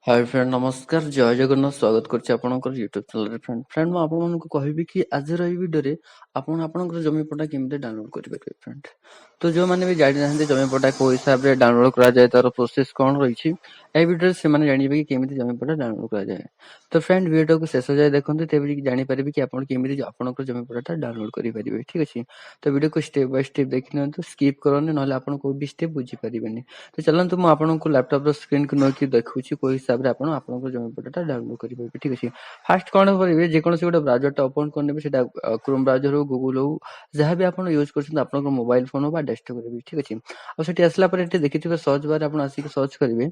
Hi friend नमस्कार जय जगन्नाथ स्वागत करछि आपनकर यूट्यूब चैनल रे फ्रेंड मैं आपन को कहबी कि आज रो वीडियो रे आपनकर जमी पटा केमते डाउनलोड करि परिबे फ्रेंड। तो जो माने भी जानि नाहंते जमी पटा को हिसाब रे डाउनलोड करा जाय तार प्रोसेस कोन रहिछि ए वीडियो रे से माने जानिबे कि केमते जमी पटा डाउनलोड करा जाय। तो फ्रेंड वीडियो को शेष जाय देखंतु तेबे जानि परिबे कि आपन केमते आपनकर जमी पटा डाउनलोड करि परिबे ठीक अछि। तो वीडियो को स्टेप बाय स्टेप देखिनंतु स्किप करने नले आपन को भी स्टेप बुझी परिबेनी। तो चलंतु मु आपनको लैपटॉप रो स्क्रीन को नोकी देखुछि कोई हिसाब रे आपनकर जमी पटा डाउनलोड करि परिबे ठीक अछि। फास्ट कोन करिवे जे कोनसे गोटे ब्राउजर टा ओपन करनेबे सेटा क्रोम ब्राउजर हो गूगल हो जहाँ भी आपन यूज करछन आपनकर मोबाइल फोन हो बा डेस्कटॉप रे भी ठीक अछि। आ सेठी आसला पर एठी देखिथिबे सर्च बार आपन आसी के सर्च करिवे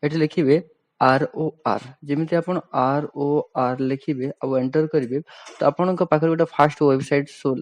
एठी लिखिबे ROR जेमिति आपन ROR लिखिबे आ एंटर करिवे तो आपनक पाखर गोटे फास्ट वेबसाइट शो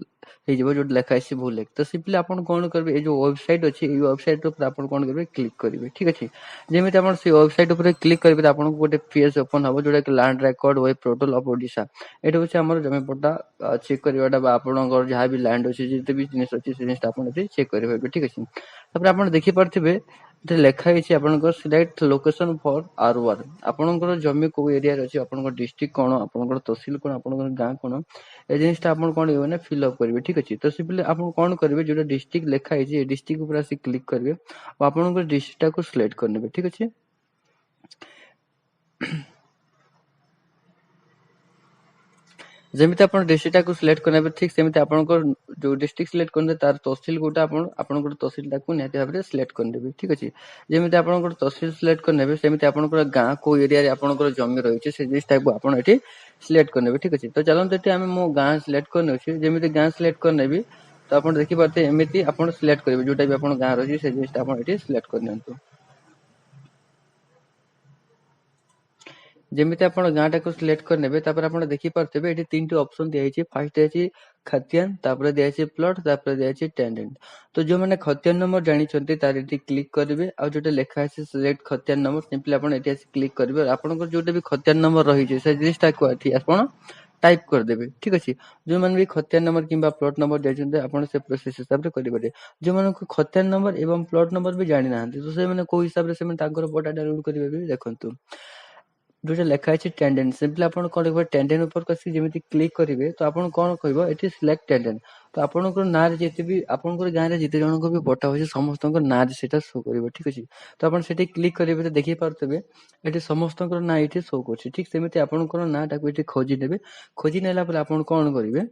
हे जबो जो लेखा आसी भूल लेख तो सिंपली आपन कोन करबे ए जो वेबसाइट अछि ए वेबसाइट ऊपर आपन कोन करबे क्लिक करिवे ठीक अछि। जेमिति आपन से वेबसाइट ऊपर क्लिक करिवे आपन को गोटे पेज ओपन हबो जोडा कि land record web portal of Odisha एटा होछि हमर जमी पट्टा चेक करिवाटा बा आपनकर जहाँ भी लैंड अछि जते भी जिनिस अछि से जिनिस आपन एठी चेक करिवे ठीक अछि। तापर आपन देखि पारथिबे एठी लेखा अछि आपनकर सिलेक्ट लोकेशन फॉर आरओआर आपनकर जमी को एरिया रे अछि आपनकर डिस्ट्रिक्ट कोन आपनकर तहसील कोन आपनकर गां कोन ए जिनिसटा आपन कोन होने फिल अप करिवे ठीक अछि। तो सिंपली आपन कोन करिवे जोटा डिस्ट्रिक्ट लेखा अछि ए डिस्ट्रिक्ट ऊपर आसी क्लिक करिवे आ आपनकर डिस्ट्रिक्ट को सिलेक्ट करनेबे ठीक अछि। जेमिति आपन डिस्ट्रिक्ट को सिलेक्ट करनेबे ठीक सेमिति आपनकर जो डिस्ट्रिक्ट सिलेक्ट करने तार तहसील गोटा आपनकर तहसील ताकू नेति भाबरे सिलेक्ट करनेबे ठीक अछि। जेमिति आपनकर तहसील सिलेक्ट करनेबे सेमिति आपनकर गां को एरिया रे आपनकर जमी रहिछि से जिस टाइप आपन एठी सिलेक्ट करनेबे ठीक अछि। तो चलंत एठी हम मो गां सिलेक्ट करने अछि जेमिति गां सिलेक्ट करनेबे तो आपन देखि पारते एमिति आपन सिलेक्ट करिवे जोटा भी आपन गां रहिछि से जिनिस आपन एठी सिलेक्ट करनियंतु। जेमिति आपण गाँटा को सिलेक्ट करनेबे तापर आपण देखि पारथेबे एठी तीनटी ऑप्शन दिया हिची फर्स्ट दिया खतियान तापर दिया हिची प्लॉट तापर दिया हिची टेंडेंट। तो जो माने खतियान नंबर जानि छथि तार एठी क्लिक करिवे आ जोटे लेखा अछि सिलेक्ट खतियान नंबर सिंपली आपण एठी आसी क्लिक करिवे आपनकर जोटे भी खतियान नंबर रही छै से जिनिसटा को एठी आपण टाइप कर देबे ठीक अछि। जो माने भी खतियान नंबर किबा प्लॉट नंबर दैछन्ते आपण से प्रोसेस हिसाब रे करिवे। जो माने को खतियान नंबर एवं प्लॉट नंबर भी जानि नाहंती तो से माने को हिसाब रे से माने तांकर पटा डाउनलोड करिवे भी देखंतु। जोटा लेखा अछि टेंडेंट सिंपली आपण कोन करबे टेंडेंट ऊपर कसी जेमिति क्लिक करिवे तो आपण कोन कहबो एठी सिलेक्ट टेंडेंट तो आपनकर नाम जेते भी आपनकर गां रे जेते जन को भी पटा होछि समस्तकर नाम सेटा शो करिवो ठीक अछि। तो आपण सेठी क्लिक करिवे तो देखि पारतबे एठी समस्तकर नाम एठी शो करछि ठीक सेमिति आपनकर नाम टाको एठी खोजि नेबे खोजि नेला पर आपण कोन करिवे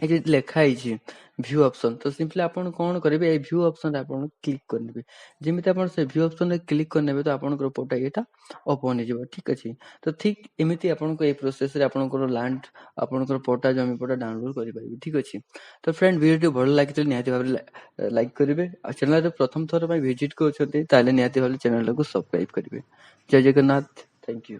ए जे लेखा आइछि व्यू ऑप्शन तो सिंपली आपण कोन करिवे ए व्यू ऑप्शन रे आपण क्लिक करनेबे जेमिति आपण से व्यू ऑप्शन रे क्लिक करनेबे तो आपनकर पोटा एटा ओपन हे जेबो ठीक अछि। तो ठीक एमिति आपन को ए प्रोसेस रे आपन को लैंड आपन को पोटा जमी पोटा डाउनलोड करि परिबे ठीक अछि। तो फ्रेंड वीडियो भल लागितले निहाती भाबरे लाइक करिवे आ चैनल रे प्रथम थोर पय विजिट करछथि ताले निहाती भाबरे चैनल को सब्सक्राइब करिवे। जय जगन्नाथ थैंक यू।